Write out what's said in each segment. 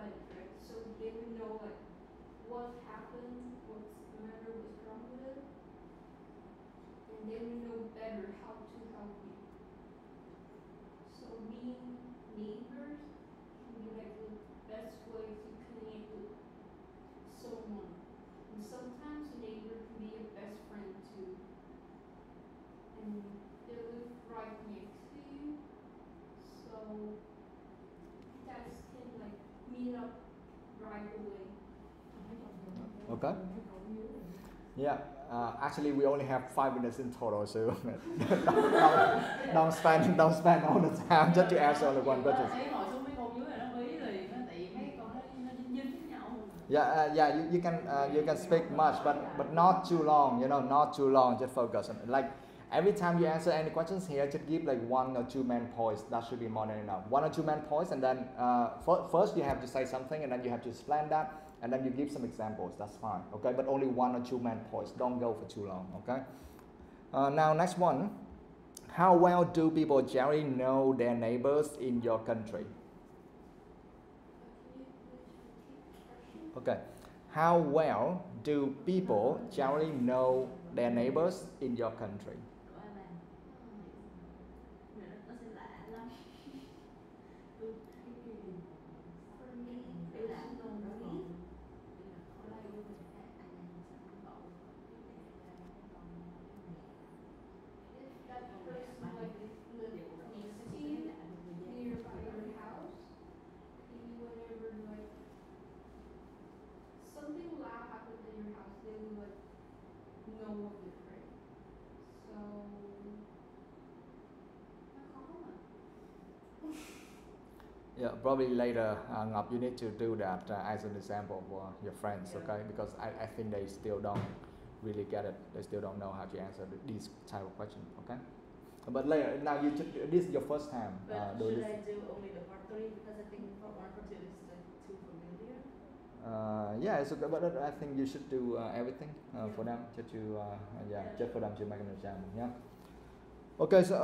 fight, right? So they would know like what happened, what the matter was wrong with it, and they would know better how to help you. So being neighbors can be like the best way to connect with someone. And sometimes a neighbor can be your best friend too. And they live right next to you. So you guys can like meet up right away. Okay. Yeah. Actually, we only have 5 minutes in total, so don't spend all the time just to answer only one question. Yeah, you can speak much, but not too long. You know, not too long. Just focus on it. Like every time you answer any questions here, just give like 1 or 2 main points. That should be more than enough. 1 or 2 main points, and then first you have to say something, and then you have to explain that, and then you give some examples. That's fine. Okay, but only 1 or 2 main points. Don't go for too long. Okay. Now next one. How well do people generally know their neighbors in your country? Okay. How well do people generally know their neighbors in your country? Yeah, probably later, Ngọc, you need to do that as an example for your friends, okay? Because I think they still don't really get it. They still don't know how to answer these type of questions, okay? But later, now this is your first time. But should I do only the part 3 because I think part 1, part 2 is like too familiar? Yeah, it's okay, but I think you should do everything for them just to just for them to make an exam. Yeah. Okay, so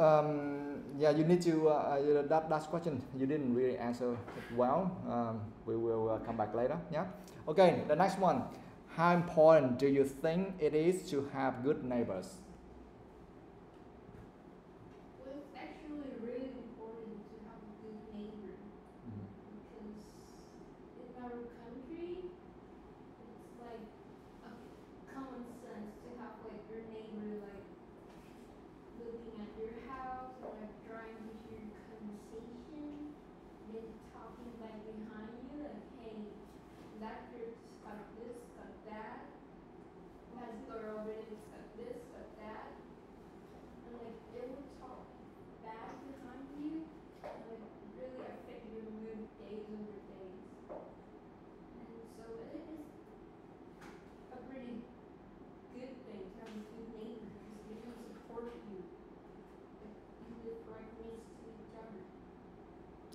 yeah, you need to that last question you didn't really answer it well. We will come back later. Yeah. Okay, the next one. How important do you think it is to have good neighbors? Well, it's actually really important to have a good neighbor because in our country, it's like a common sense to have like your neighbor like looking at your house and like trying to hear your conversation, then talking like behind you like, hey, that girl's got this, got that. That girl over there's got this, got that. And like they will talk bad behind you and like really affect your mood days over days. And so it is a pretty good thing to have a good neighbor because they can support you. Like you live right next to each other.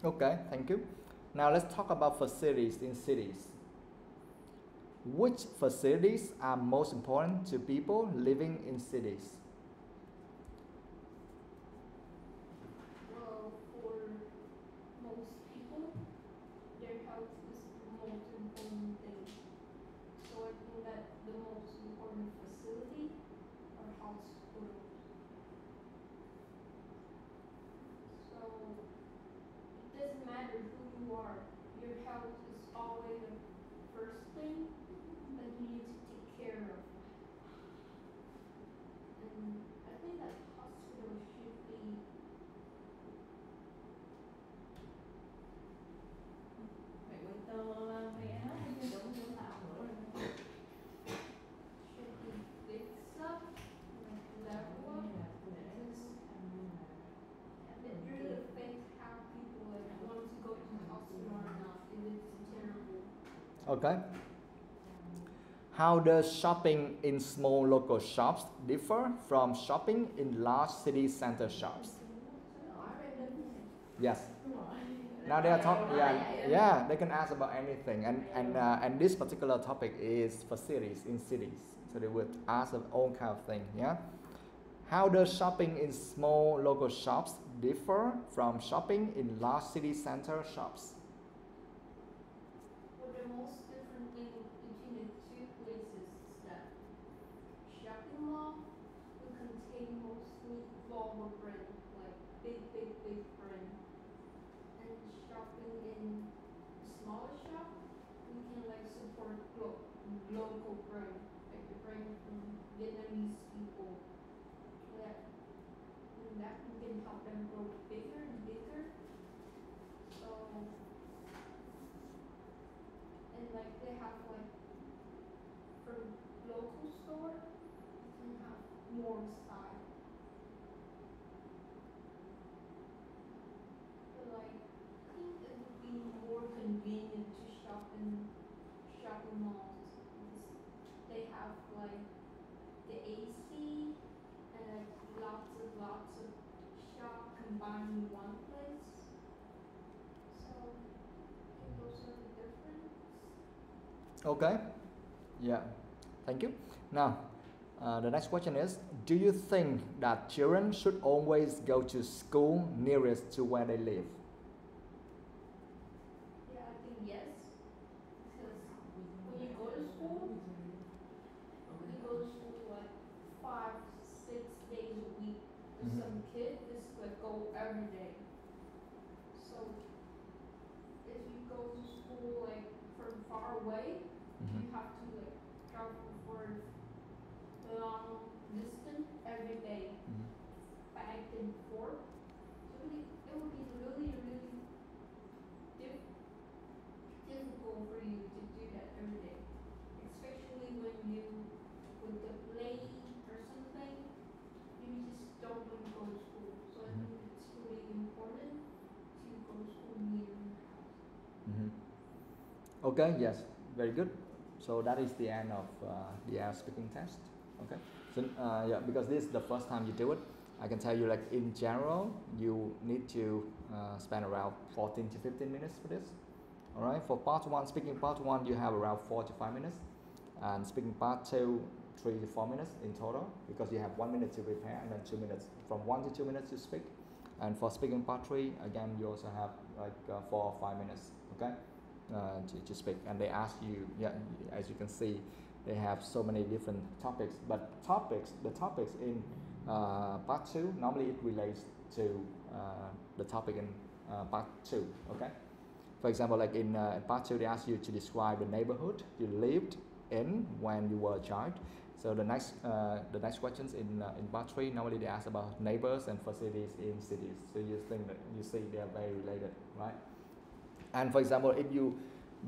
Okay, thank you. Now let's talk about facilities in cities. Which facilities are most important to people living in cities? Well, for most people, their health is the most important thing. So I think that the most important facility are hospitals. So it doesn't matter who you are, your health is always the first thing that you need to take care of. And I think that hospitals should be fixed up, like level up, because it really affects how people like want to go to the hospital or not. It is terrible. Okay. How does shopping in small local shops differ from shopping in large city center shops? Yes. Now they are talking. Yeah, they can ask about anything, and this particular topic is facilities in cities, so they would ask of all kind of thing. Yeah. How does shopping in small local shops differ from shopping in large city center shops? our brand, like big brand. And shopping in a smaller shop, we can like support local brand, like the brand from Vietnamese people. That and that we can help them grow bigger and bigger. So and like they have like from local store, you can have more style. But like I think it would be more convenient to shop in shopping malls because they have like the AC and like lots of shop combined in one place. So I think those are the difference. Okay. Yeah. Thank you. Now, the next question is: do you think that children should always go to school nearest to where they live? Yeah, I think yes. Because when you go to school, you go to school like 5, 6 days a week. And Mhm. some kid is like go every day. So if you go to school like from far away, you Mhm. have to like travel for long distance every day, Mhm. back and forth. So it would be really difficult for you to do that every day, especially when you with the late or something, you just don't want to go to school. So I Mhm. think it's really important to go to school near your house. Mhm. Okay. Yes. Very good. So that is the end of the air speaking test. Okay. So yeah, because this is the first time you do it, I can tell you like in general you need to spend around 14 to 15 minutes for this. All right. For part one, speaking part one, you have around 4 to 5 minutes, and speaking part two, 3 to 4 minutes in total because you have 1 minute to prepare and then 2 minutes. From 1 to 2 minutes to speak. And for speaking part three, again you also have like 4 or 5 minutes. Okay. To speak, and they ask you, yeah, as you can see, they have so many different topics, but the topics in part two, normally it relates to the topic in part two, okay? For example, like in part two, they ask you to describe the neighborhood you lived in when you were a child. So the next questions in part three, normally they ask about neighbors and facilities in cities. So you think that you see they are very related, right? And for example, if you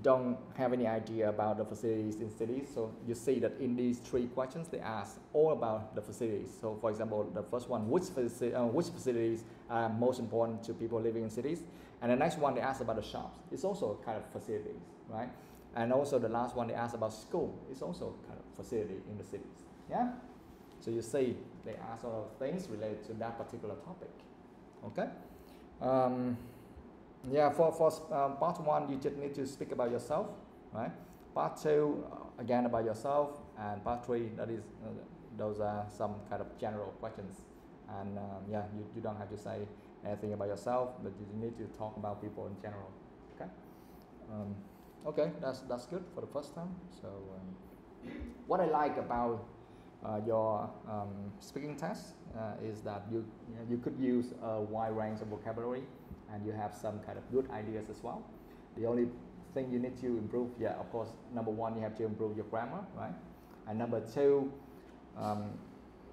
don't have any idea about the facilities in cities, so you see that in these three questions they ask all about the facilities. So for example, the first one, which facilities are most important to people living in cities? And the next one they ask about the shops. It's also kind of facilities, right? And also the last one they ask about school. It's also kind of facility in the cities. Yeah. So you see they ask a lot of things related to that particular topic. Okay. Yeah, for part one, you just need to speak about yourself, right? Part two, again about yourself, and part three, that is, those are some kind of general questions. And yeah, you don't have to say anything about yourself, but you need to talk about people in general. Okay. Okay, that's good for the first time. So, what I like about your speaking test is that you could use a wide range of vocabulary, and you have some kind of good ideas as well. The only thing you need to improve, yeah, of course, number one, you have to improve your grammar, right? And number two,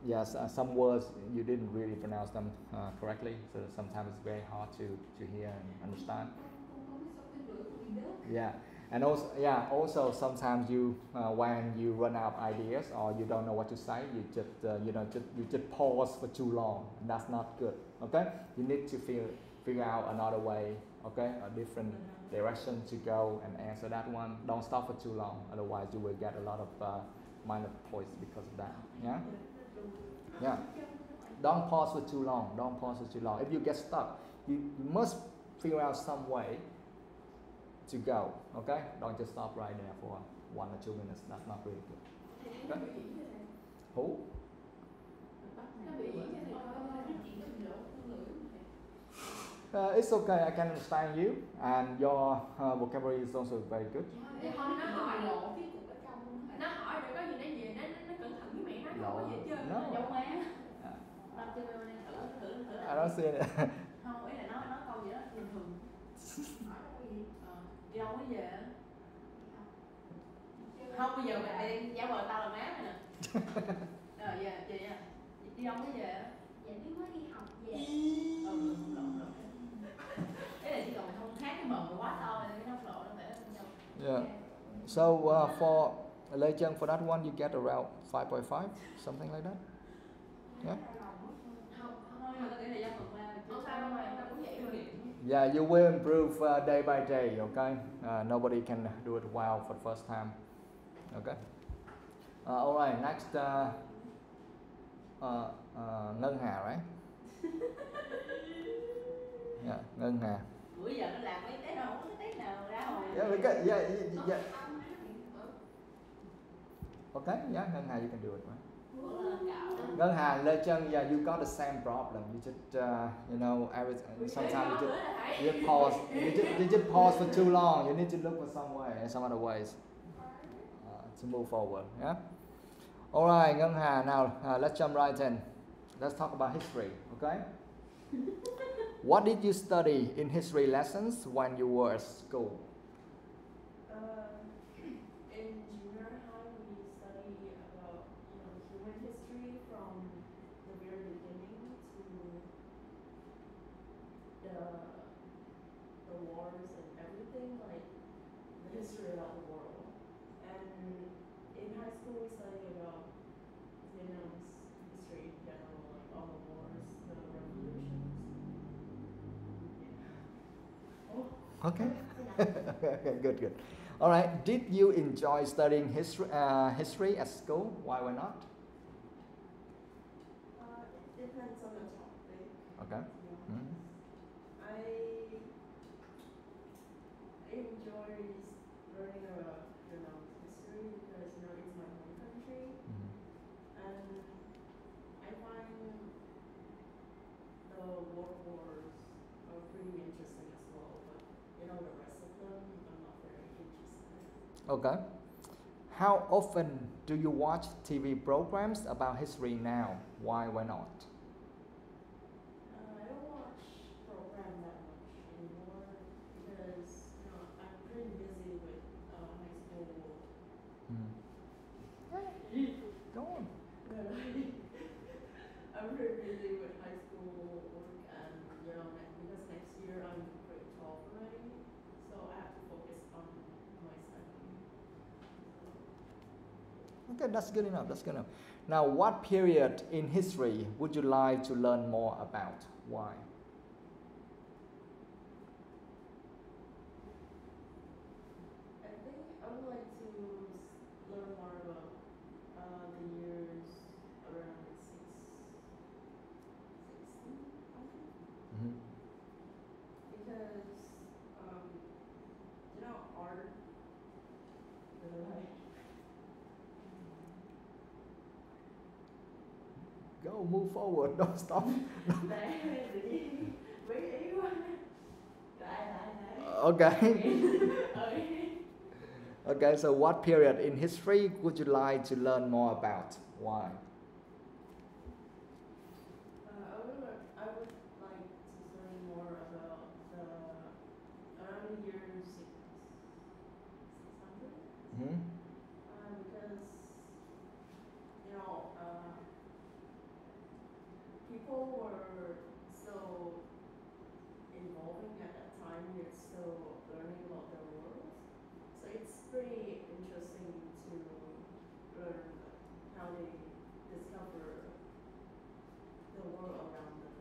yes, some words you didn't really pronounce them correctly, so sometimes it's very hard to hear and understand. Yeah, and also sometimes you when you run out of ideas or you don't know what to say, you just pause for too long. That's not good. Okay, you need to figure out another way. Okay, a different direction to go and answer that one. Don't stop for too long, otherwise you will get a lot of minor points because of that. Yeah, yeah. Don't pause for too long. Don't pause for too long. If you get stuck, you must figure out some way to go. Okay, don't just stop right there for 1 or 2 minutes. That's not really good. Okay. Who? It's okay. I can understand you, and your vocabulary is also very good. Nó hỏi rồi có gì nó về nó cẩn thận với mẹ nó không có gì hết trơn. No. Dâu má. Yeah. Làm cho mẹ đang thử don't see it. Không, ý là nói câu gì đó bình thường. Hỏi là cái gì? Đi đâu mới về á? Chưa. Không, bây giờ mày giả vờ tao là má mày nè. Rồi, dạ, chị nha. Đi đâu mới về á? Dạ biết mới đi học về. Lộn. Ý là chỉ cần không hát cái mồm mày quá to là cái nóc lộ nó phải không đâu. Yeah. So for Lê Chân, for that one you get around 5.5, something like that. Yeah. Không, mà tao nghĩ là do phần ba mày chưa Không sao, tao cũng vậy rồi. Yeah, you will improve day by day. Okay. Nobody can do it well for the first time. Okay. All right. Next. Ngân Hà, right? Yeah, Ngân Hà. Bữa giờ nó làm mấy cái đâu không có cái test nào ra hồi. Yeah, because yeah. Okay, yeah, Ngân Hà, you can do it, right? Ngân Hà, Lê Chân, yeah, you got the same problem. You just, you know, sometimes you pause. You just pause for too long. You need to look for some other ways to move forward. Yeah. All right, Ngân Hà. Now let's jump right in. Let's talk about history. Okay. What did you study in history lessons when you were at school? In junior high, we study about human history from the very beginning to the wars and everything, like the history of the world. And in high school, we study about Vietnam's history in general, like all the wars, the revolutions. Yeah. Okay. Okay, good. All right. Did you enjoy studying history at school? Why not? It depends on the topic. Okay. Mm-hmm. I enjoy learning about Vietnam's history because it's my home country, Mm-hmm. and I find the war wars are pretty interesting as well. But the rest of them, I'm not very interested. Okay. How often do you watch TV programs about history now? Why not? I don't watch program that much anymore because I'm pretty busy with high school. Go on. I'm pretty busy with high school work, and because next year I'm grade 12 already, so I have to focus on my studying. Okay, that's good enough. That's good enough. Now, what period in history would you like to learn more about? Why? I think I would like to learn more about the years around 1600, Mm-hmm. because art really like. Go, move forward. Don't stop. Đấy, tự nhiên bí ý quá. Lại. Okay. Okay. So, what period in history would you like to learn more about? Why? I would like to study more about around the year 600. Mm-hmm. Because people were still evolving at that time. They're still learning about their world, so it's pretty interesting to learn how they discover the world around them.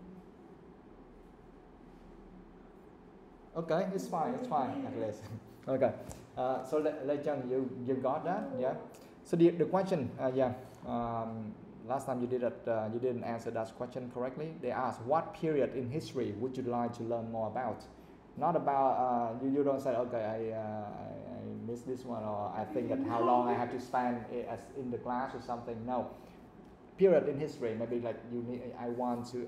Okay, it's fine, at least. Okay, so Lê Chân, you got that, yeah? So the question, last time you did it, you didn't answer that question correctly. They asked, what period in history would you like to learn more about? Not about, you don't say, okay, I missed this one, or I think that how long I have to spend in the class or something. No. Period in history, maybe like I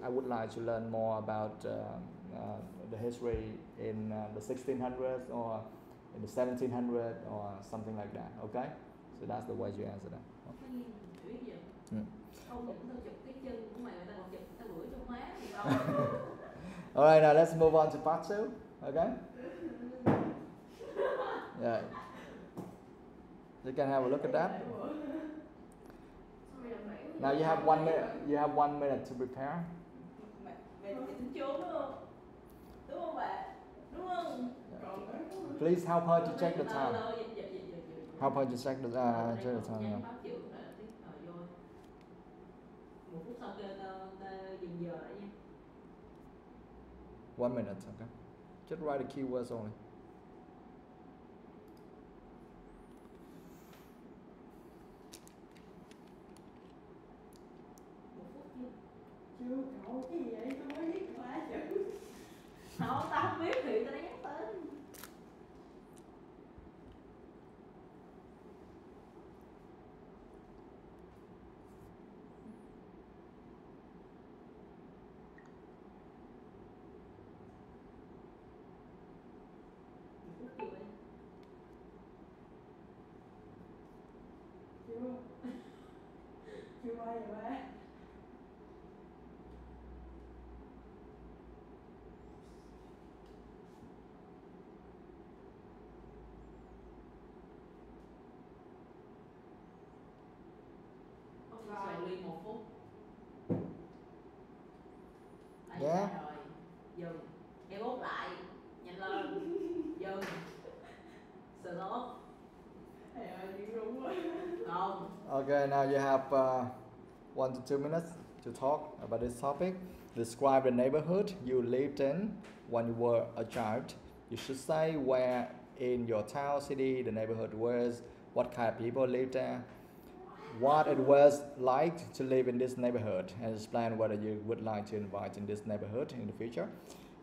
would like to learn more about the history in the 1600s or in the 1700s or something like that. Okay, so that's the way you answer that. Không những tao chụp cái chân của mày, tao còn chụp tao gửi cho má thì All right, now let's move on to part two. Okay. Yeah. You can have a look at that. Now you have 1 minute. You have 1 minute to prepare. Mẹ chỉ tính trốn đúng không? Đúng không bạn? Đúng không? Please help her to check the time. Dạ. Help her to check the time. Yeah. Báo chữ là tiếp vô. 1 phút sau kêu ta dừng giờ lại nha. 1 minute. Okay. Just write the keywords only. Chưa, cậu cái gì vậy? Tôi mới viết 3 chữ. Không, tao không biết thì tao nhắn tên. Chưa. Chưa 3 giờ 3. Rồi đi 1 phút. Yeah. Rồi, dừng. Em út lại, nhanh lên. Dừng. Stop. Thầy ơi, chuyện đúng rồi. Không. Okay, now you have 1 to 2 minutes to talk about this topic. Describe the neighborhood you lived in when you were a child. You should say where in your town, city, the neighborhood was, what kind of people lived there, what it was like to live in this neighborhood, and explain whether you would like to invite in this neighborhood in the future.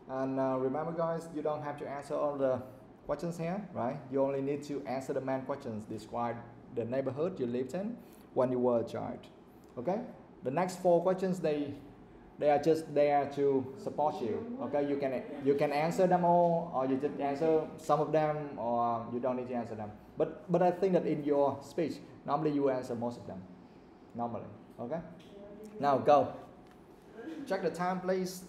And remember, guys, you don't have to answer all the questions here, right? You only need to answer the main questions. Describe the neighborhood you lived in when you were a child. Okay? The next 4 questions they are just there to support you. Okay? You can answer them all, or you just answer some of them, or you don't need to answer them. But I think that in your speech, normally you answer most of them. Normally. Okay? Now go. Check the time, please.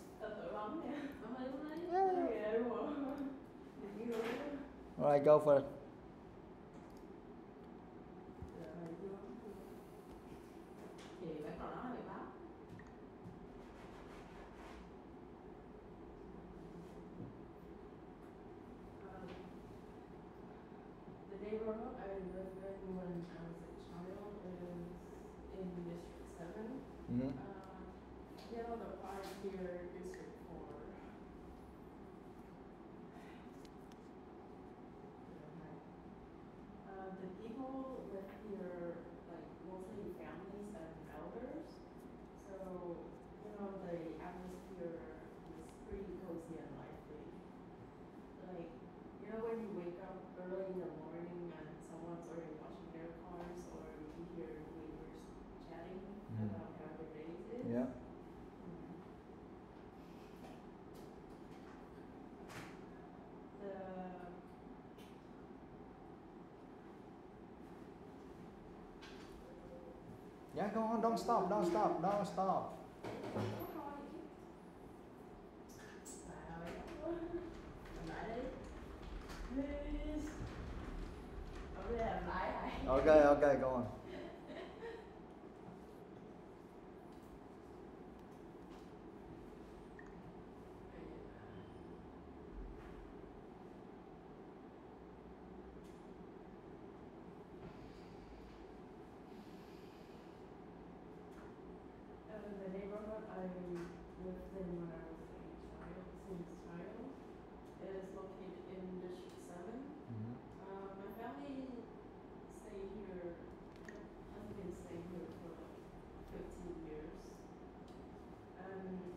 All right, go for it. Thì bạn còn nói về báo. The neighborhood I lived in when I was a child is in District 7. Mm-hmm. You know the part here, District 4. The people live here, like mostly families and elders. So, you know, the atmosphere is pretty cozy and lively. Like, you know, when you wake up early in the morning and someone's already washing their cars, or you hear neighbors chatting about how their day is. Yeah. Yeah, go on. Don't stop. Don't stop. Don't stop. Okay, okay, go on. The neighborhood I lived in when I was a child, is located in District 7. Mm-hmm. My family stayed here, has been staying here for like 15 years.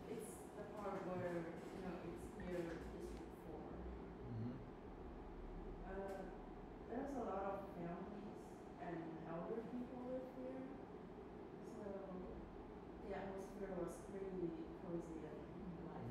It's the part where, you know, it's near District 4. Mm-hmm. There's a lot of families and elder people live here. So the atmosphere was pretty cozy and lively.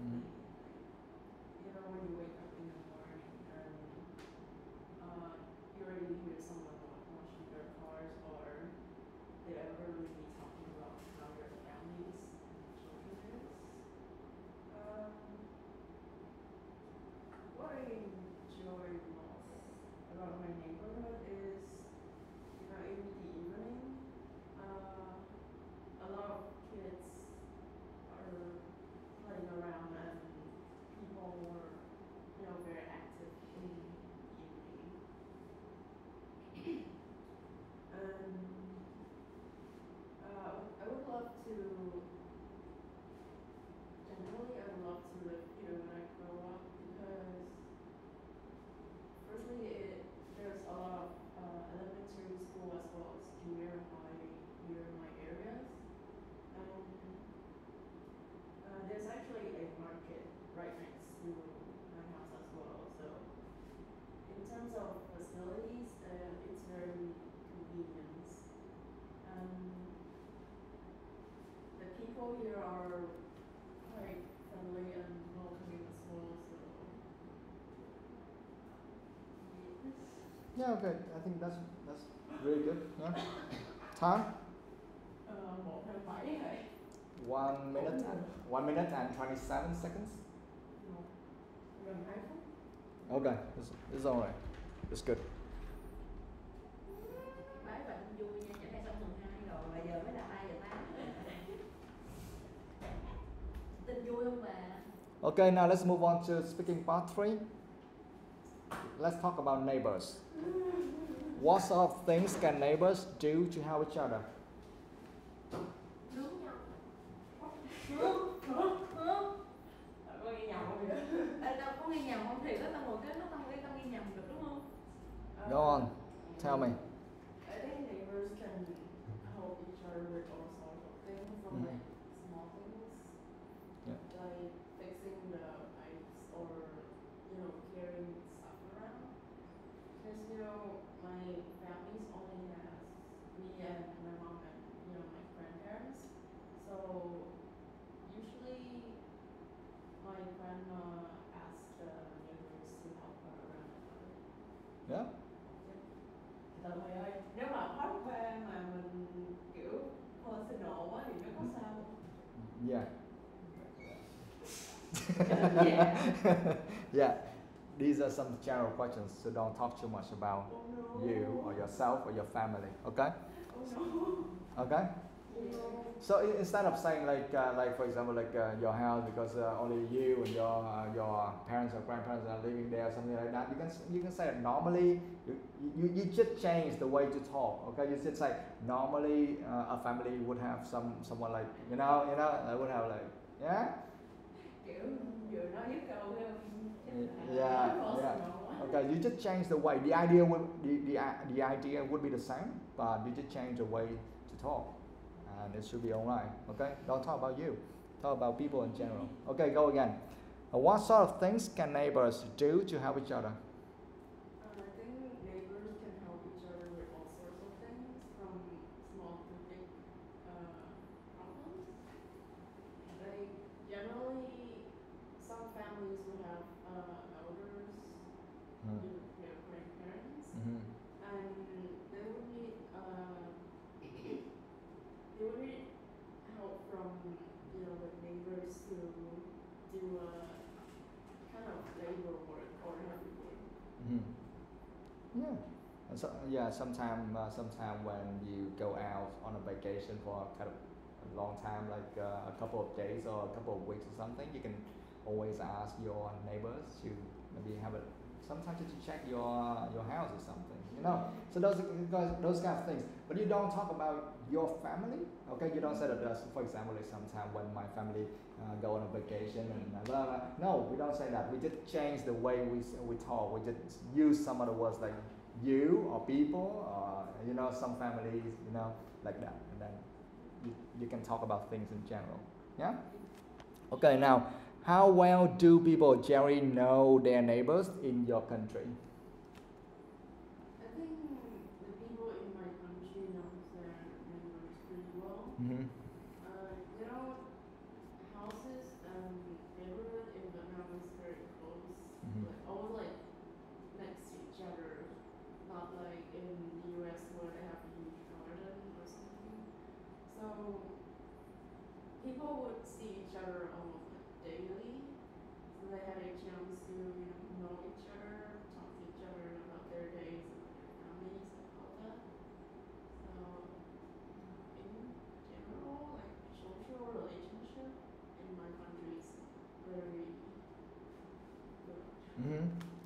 enjoy most about my neighborhood is, you know, in the evening, a lot of kids are playing around and people were, you know, very active in the evening. And I would love to, generally I would love to live here when I grow up because firstly there's a lot of elementary school as well as junior high here in my areas. And there's actually a market right next to my house as well. So in terms of facilities, it's very convenient. The people here are quite friendly and welcoming as well. So yes. Yeah, okay. I think that's really good. Yeah. Time? 1:27 rồi. 1 minute. 1 minute and 27 seconds. No. Gần 2 phút. Okay, it's all right. It's good. Bái bạn vui nha, chẳng lẽ xong mùng 2 rồi, bây giờ mới là 2 giờ 8. Tin vui không bà? Okay, now let's move on to speaking part 3. Let's talk about neighbors. What sort of things can neighbors do to help each other? Hướng nhau. Có nghe nhầm không vậy? Đâu có nghe nhầm không? Thì có tao ngồi kế nó tao nghe nhầm được đúng không? Go on, tell me. I think neighbors can help each other with all sorts of things, from Mhm. like small things, Yeah. like fixing the pipes or, you know, carrying stuff around. Because, you know, my family's only has me and my mom and, you know, my grandparents. So usually my grandma asks the neighbors to help her around the house. Yeah? Tao mày ơi, nếu mà hot qua mà mình kiểu personal quá thì nó có sao không? Yeah. Yeah. Yeah. These are some general questions, so don't talk too much about Oh no. you or yourself or your family. Okay? Oh no. Okay? Oh no. So instead of saying like for example your house because only you and your parents or grandparents are living there, something like that, you can say it normally. You just change the way to talk. Okay, you should say normally a family would have someone like they would have like yeah. Kiểu vừa nói với câu thấy không? Yeah, yeah. Okay, you just change the way. The idea would the idea would be the same, but you just change the way to talk, and it should be alright. Okay, don't talk about you. Talk about people in general. Okay, go again. What sort of things can neighbors do to help each other? I think neighbors can help each other with all sorts of things, from small to big problems. Like generally, some families will have elders, Mm. their grandparents, Mm-hmm. and they would need help from, you know, the neighbors to do kind of labor work or heavy work. Mm-hmm. Yeah. And so sometime when you go out on a vacation for kind of a long time, like a couple of days or a couple of weeks or something, you can always ask your neighbors to maybe have a sometimes to check your house or something, you know. So those kind of things. But you don't talk about your family, okay? You don't say that. For example, like sometime when my family go on a vacation and blah, blah. No, we don't say that. We just change the way we talk. We just use some other words like you or people or some families, like that, and then you can talk about things in general. Yeah. Okay, now. How well do people generally know their neighbors in your country? I think the people in my country know their neighbors pretty well. Mm-hmm. You know, houses and neighborhood in Vietnam is very close, Mhm. like almost like next to each other, not like in the US where they have a huge garden or something. So people would see each other almost like daily, so they had a chance to know each other, talk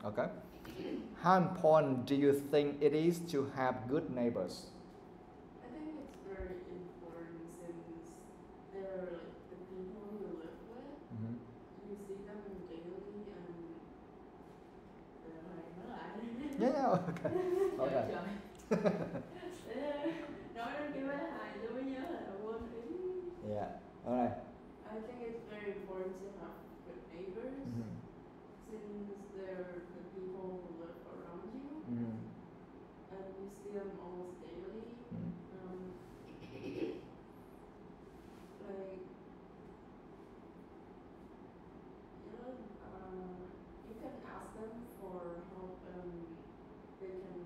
Okay. How important do you think it is to have good neighbors? I think it's very important since they're like the people you live with. Mhm. You see them daily and they're like, Nói lại. Yeah, okay. Okay. Trời. Nói đến kia mấy hài tôi mới nhớ là quên ý. Yeah. All right. I think it's very important to have good neighbors Mhm. since they're the people who live around you Mhm. and you see them almost daily. Mhm. Like you can ask them for help and they can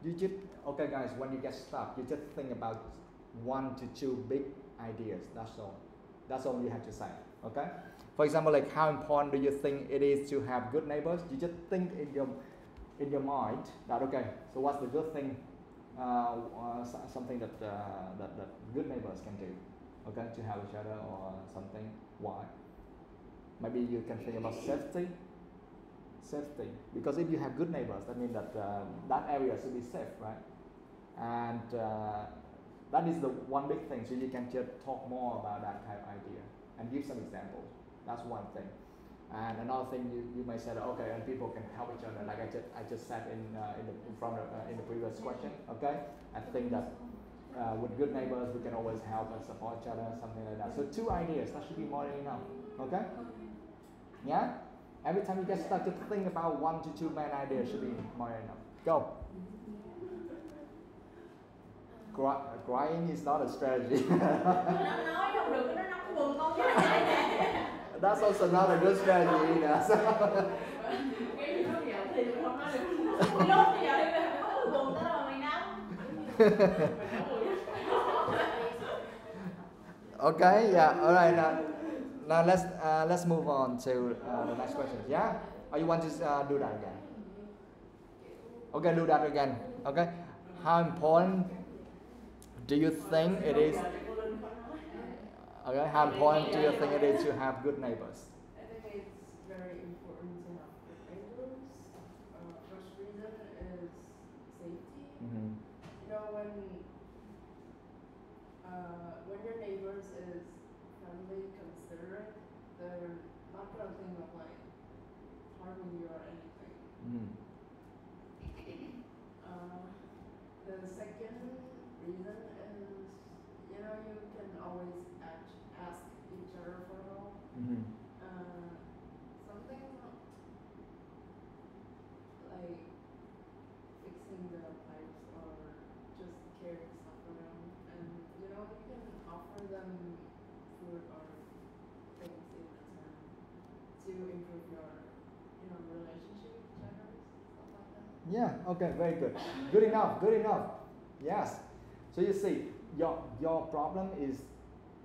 You just okay, guys. When you get stuck, you just think about 1 to 2 big ideas. That's all. That's all you have to say. Okay. For example, like how important do you think it is to have good neighbors? You just think in your mind that okay. So what's the good thing? Something that good neighbors can do. Okay, to help each other or something. Why? Maybe you can think about safety. Safety, because if you have good neighbors, that means that that area should be safe, right? And that is the one big thing. So you can just talk more about that kind of idea and give some examples. That's one thing. And another thing you may say that okay, and people can help each other, like I just said in the previous question. Okay, I think that with good neighbors we can always help and support each other, something like that. So 2 ideas, that should be more than enough. Okay. Yeah. Every time you get stuck, just think about 1 to 2 main ideas should be more than enough. Go. Crying is not a strategy. Nó nói không được, nó nóng buồn con cái này. That's also not a good strategy either. Cái gì nó dạo thì mình không nói được. Lúc thì giờ thì mình không có buồn tới đâu mà mày nóng. Okay, yeah, all right. Now let's move on to the next question. Yeah, or you want to do that again? Okay, do that again. Okay, how important do you think it is? Okay, how important do you think it is to have good neighbors? I think it's very important to have good neighbors. First reason is safety. Mm-hmm. You know when your neighbors is friendly, considerate, they're not gonna think of like harming you or anything. Mm-hmm. The second reason is you know you can always ask each other for help. Mm-hmm. Something like fixing the pipes or just carrying stuff around, and you know you can offer them food or things in return to improve your relationship with each other, stuff like that. Yeah. Okay. Very good. Good enough. Good enough. Yes. So you see, your problem is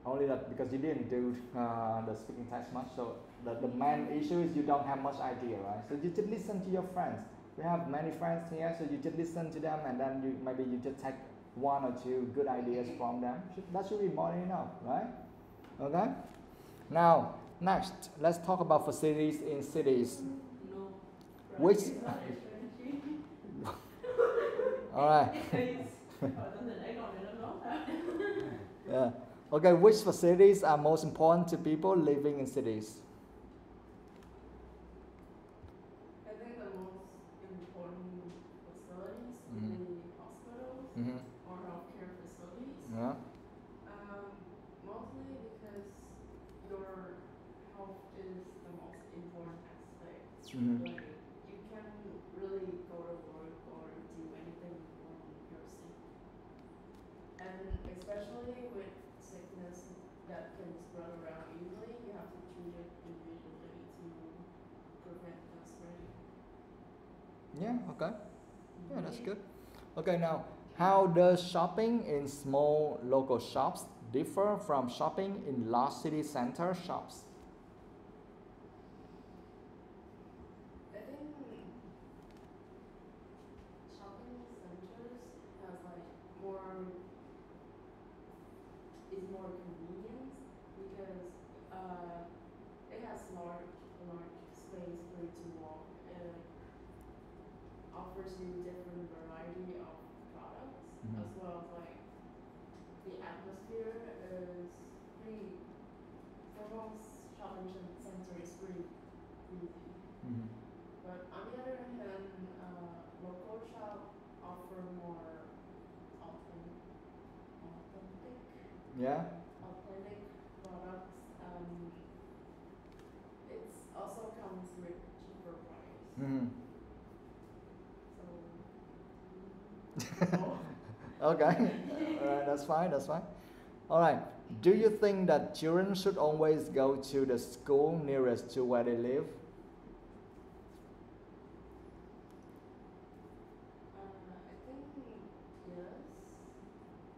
only that because you didn't do the speaking test much. So the main issue is you don't have much idea, right? So you just listen to your friends. We have many friends here, so you just listen to them, and then maybe you just take 1 or 2 good ideas from them. That should be more than enough, right? Okay. Now next, let's talk about facilities in cities. No. Which? It's not a strategy. All right. Yeah. Okay, which facilities are most important to people living in cities? I think the most important facilities would Mhm. be hospitals Mm-hmm. or healthcare facilities. Yeah. Mostly because your health is the most important aspect. Mhm. Like you can really go to work or do anything when you're sick. And especially with sickness that can spread around easily, you have to treat it individually to prevent the spreading. Yeah. Okay. Yeah, that's good. Okay, now how does shopping in small local shops differ from shopping in large city center shops? I think shopping centers has like more is more convenience because it has large space for you to walk and offers you different variety of products as well as like the atmosphere is pretty for most shopping center is pretty easy. But on the other hand, local shop offer more authentic Yeah. authentic products. It's also comes with cheaper price. So Okay. Alright, that's fine. That's fine. All right. Do you think that children should always go to the school nearest to where they live? I think yes,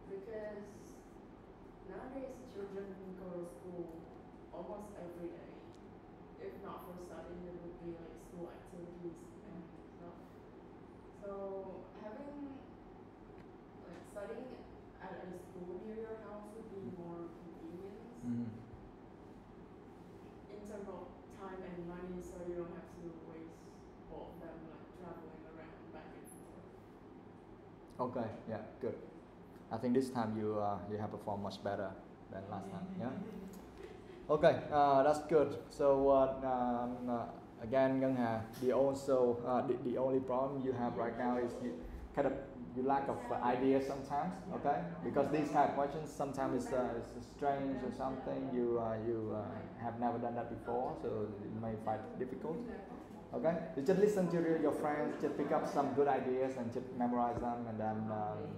because nowadays children go to school almost every day. If not for studying, it would be like school activities and stuff. So having like studying at a school near your house would be more convenience in terms of time and money, so you don't have to waste both of them like traveling around back and forth. Okay. Yeah. Good. I think this time you have performed much better than last time. Yeah. Okay. That's good. So again, Ngân Hà, the only problem you have right now is you lack of ideas sometimes. Okay. Because these kind of questions sometimes is strange or something. You have never done that before, so you may find it difficult. Okay, you just listen to your friends, just pick up some good ideas and just memorize them, and then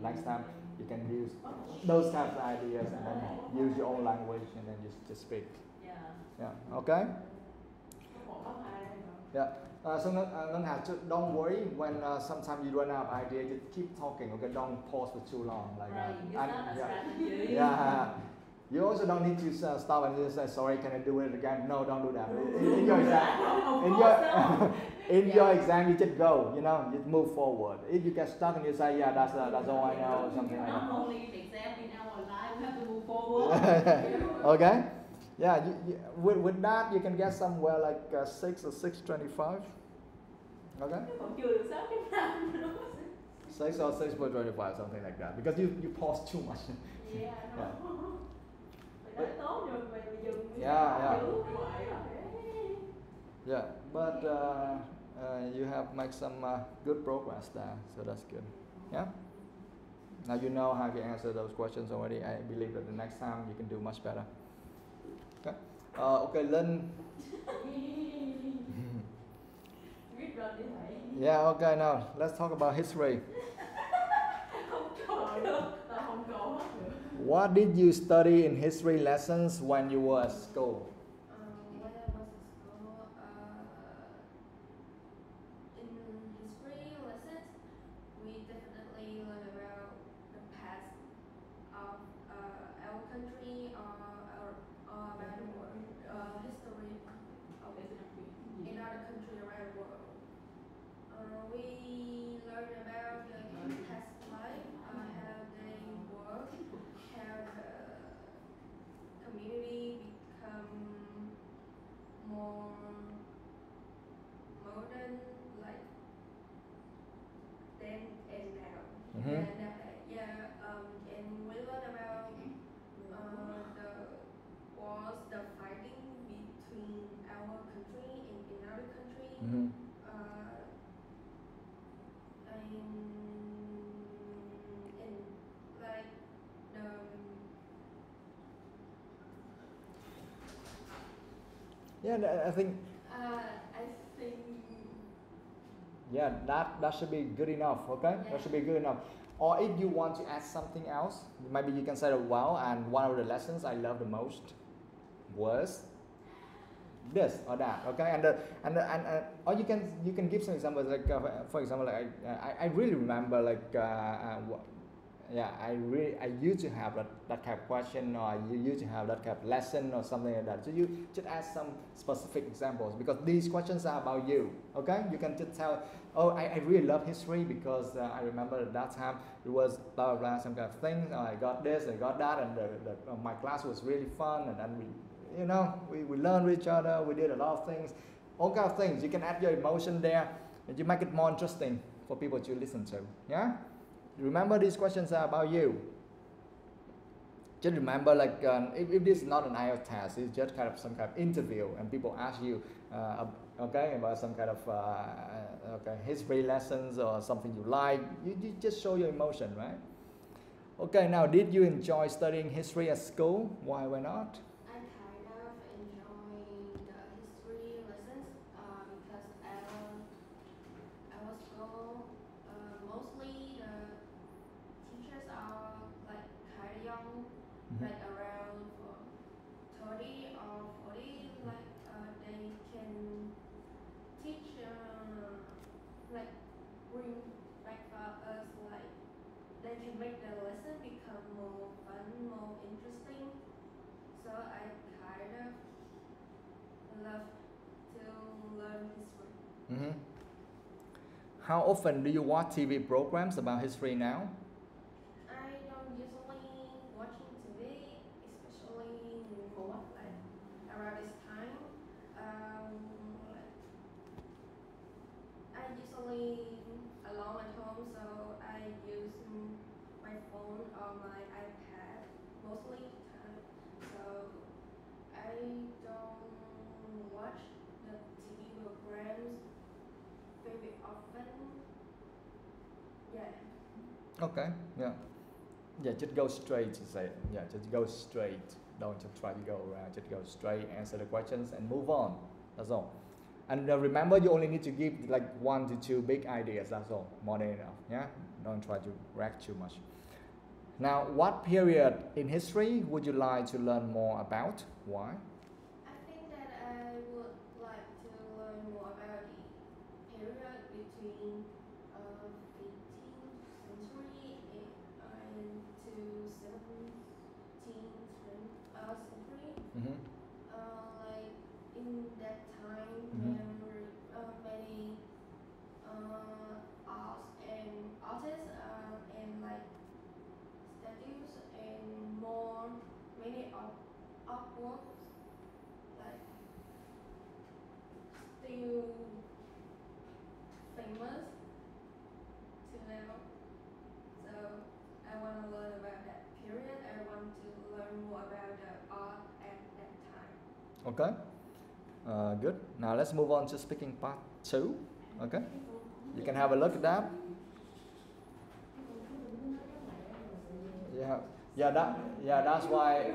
next time you can use those types of ideas and then use your own language and then just speak. Yeah. Okay. Yeah. So Ngân Hà, don't worry when sometimes you run out of idea, just keep talking. Okay, don't pause for too long like that. Yeah. You also don't need to stop and just say, sorry, can I do it again? No, don't do that. In your exam, in your exam, you just go, you move forward. If you get stuck and you say, yeah, that's all I know, or something like that. Not only in exam, in our life, we have to move forward. Okay? Yeah, with that, you can get somewhere like 6 or 6.25. Okay? 6 or 6.25, something like that. Because you pause too much. Yeah. Yeah, but you have made some good progress there, so that's good. Yeah. Now you know how to answer those questions already. I believe that the next time you can do much better. Okay. Okay, Linh. Yeah. Okay. Now let's talk about history. What did you study in history lessons when you were at school? When I was at school, in history lessons, we definitely learn about the past of our country or about the world, history of in other country around the world. We learn about the past life, how they work, how the community become more modern, like then and now. And we learn about the wars, the fighting between our country and another country. And like I think. Yeah, that should be good enough. Okay, Yeah. That should be good enough. Or if you want to add something else, maybe you can say that, well, and one of the lessons I love the most was this or that. Okay, and or you can give some examples, like for example, like I really remember, like yeah, I used to have that kind of question, or I used to have that kind of lesson or something like that. So you just ask some specific examples, because these questions are about you. Okay, you can just tell, oh, I really love history because I remember at that time it was blah blah blah, some kind of thing. I got this, I got that, and my class was really fun, and then we learned with each other. We did a lot of things, all kind of things. You can add your emotion there, and you make it more interesting for people to listen to. Yeah. Remember, these questions are about you. Just remember, like if this is not an IELTS test, it's just kind of some kind of interview, and people ask you, okay, about some kind of history lessons or something you like. You just show your emotion, right? Okay. Now, did you enjoy studying history at school? Why not? I kind of enjoy the history lessons because I was school mostly the teachers are like kind of young, like around 30 or 40. Like they can teach like bring back for us, like they can make the lesson become more fun, more interesting. So I kind of love to learn history. Mm-hmm. How often do you watch TV programs about history now? I don't usually watching TV, especially like around this time. Like, I usually alone at home, so I use my phone or my iPad mostly time. So I don't watch the TV programs very often. Yeah. Okay. Yeah. Yeah. Just go straight to say it. Yeah. Just go straight. Don't just try to go around. Just go straight, answer the questions, and move on. That's all. And remember, you only need to give like 1 to 2 big ideas. That's all. More than enough. Yeah. Don't try to rack too much. Now, what period in history would you like to learn more about? Why? I think that I would like to learn more about the period between 15th century and to 17th century. Mm-hmm. Like in that time, Mhm. there were many arts and artists and like statues and many artworks like still famous to now. So I want to learn about that period. I want to learn more about the art at that time. Okay. Good. Now let's move on to speaking part 2. Okay. You can have a look at that. Yeah. That's why.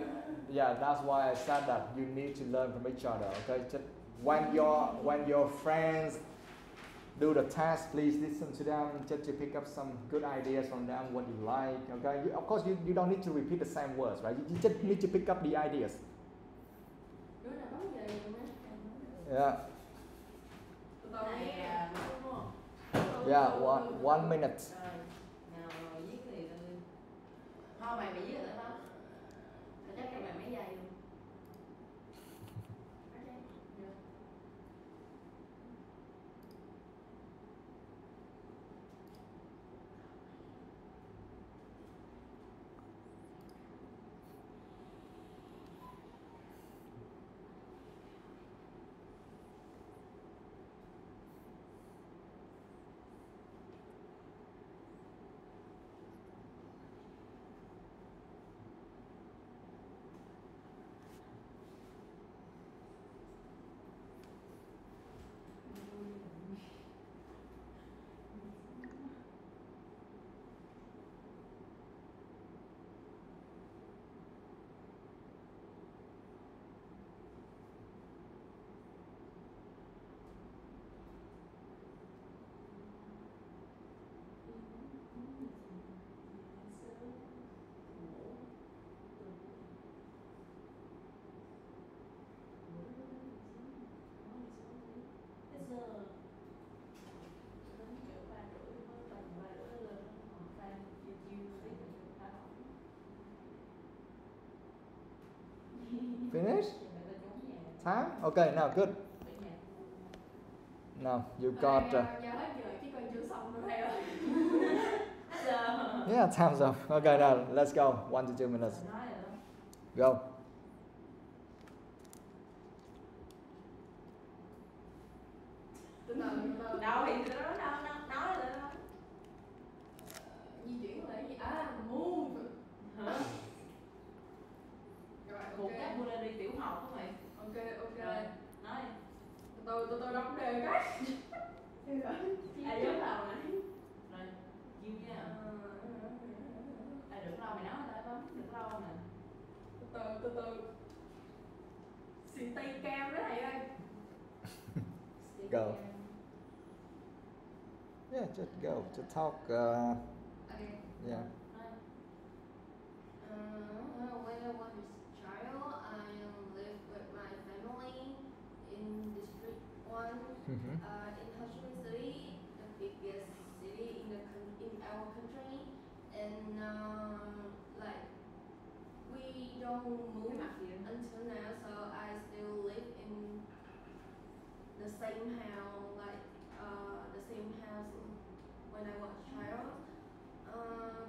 Yeah, that's why I said that you need to learn from each other. Okay. Just when your friends do the test, please listen to them just to pick up some good ideas from them, what you like. Okay. Of course, you don't need to repeat the same words, right? You just need to pick up the ideas. Yeah. Yeah. 1 minute. Nào viết thì thôi mày viết rồi đó. Chắc cho mày mấy giây luôn. Finish? Giờ người ta trốn nhà. Time? Okay, now good. Ở nhà. Now you got. Giờ hết giờ chứ còn chưa xong nữa thầy ơi. Giờ. Yeah, time's up. Okay, now let's go. 1 to 2 minutes. Nói rồi đó. Go. Từ từ. Đâu thì tụi nó nói rồi đó. Di chuyển là gì? Move. Hả? Rồi, Một ok. cách mua lên đi tiểu học không mày? Ok, Rồi, ok. nói. Từ từ đóng đề cái. Ai đứng vào nãy? Rồi, chiêu nha. Đừng lâu mày nói người ta bấm, đừng lâu nè. Từ từ. Xì tay cam đó thầy ơi. Go. Yeah, just go. Just talk. Okay. Yeah. When I was a child, I lived with my family in District 1 Mhm. in Ho Chi Minh City, the biggest city in our country, and like we don't move until now, so I still live in the same house, like the same house when I was a child.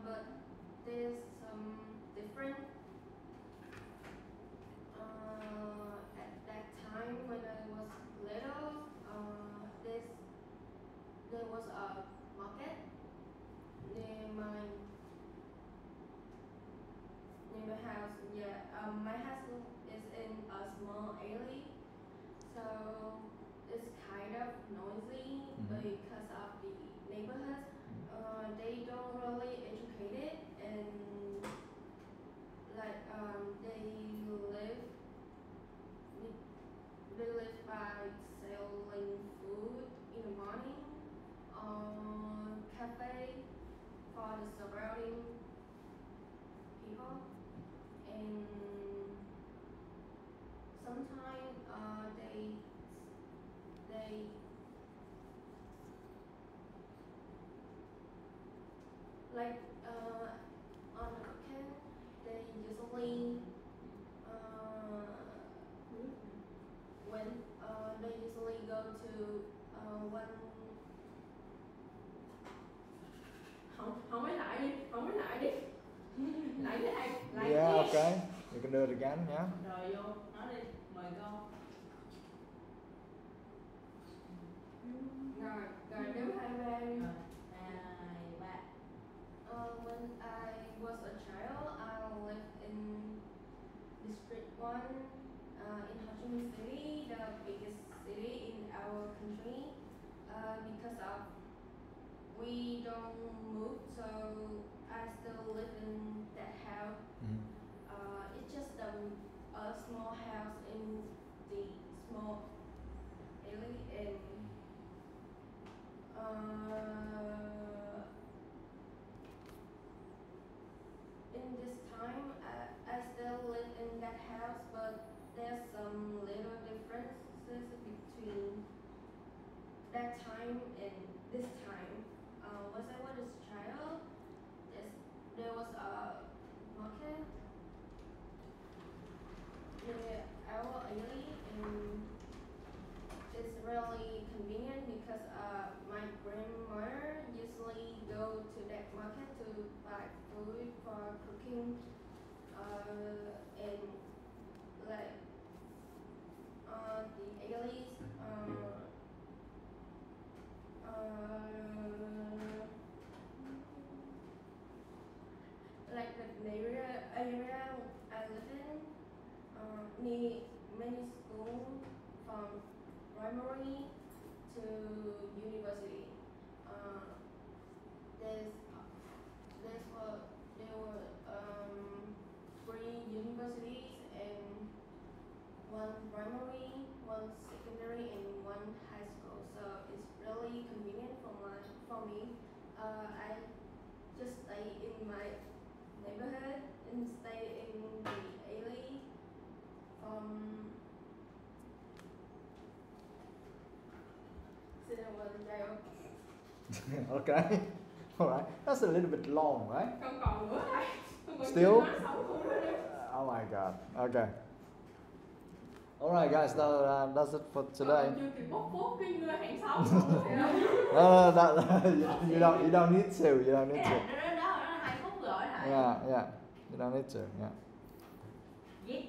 But there's some different. At that time when I was little, there was a market near my house. Yeah, my house is in a small alley, so it's kind of noisy because of the neighborhood. They don't really educate it, and like they live by selling food in the morning on cafe for the surrounding people, and sometimes they like on the weekend they usually when they usually go to one. Không mới lại đi. Lại với thầy. Lại Yeah, đi. okay. You can do it again, yeah. Rồi vô, nói đi, mời con. Rồi nếu hai bên. Rồi, 2, 3. When I was a child, I lived in District 1 in Ho Chi Minh City, the biggest city in our country. Because of we don't move, so I still live in that house. It's just a small house in the small alley, and in this time I still live in that house, but there's some little differences between that time and this time. When I was a child, there was a market near our alley, and it's really convenient because my grandmother usually go to that market to buy food for cooking, and like the alleys. Like the area I live in, near many schools from primary to university. There were 3 universities and 1 primary, 1 secondary, and 1 high school. So it's really convenient for me. I just stay in my neighborhood and stay in the alley sit in one jail. Okay. Alright. That's a little bit long, right? Không còn nữa thầy. Still? Nói xấu không nữa. Oh my god. Okay. Alright guys, that's it for today. Chưa kịp bóc phốt cái người hàng xóm không vậy đâu. No, you don't need to. You don't need to. Đó là 2 phút rồi hả? Yeah, you don't need to. Yeah. Viết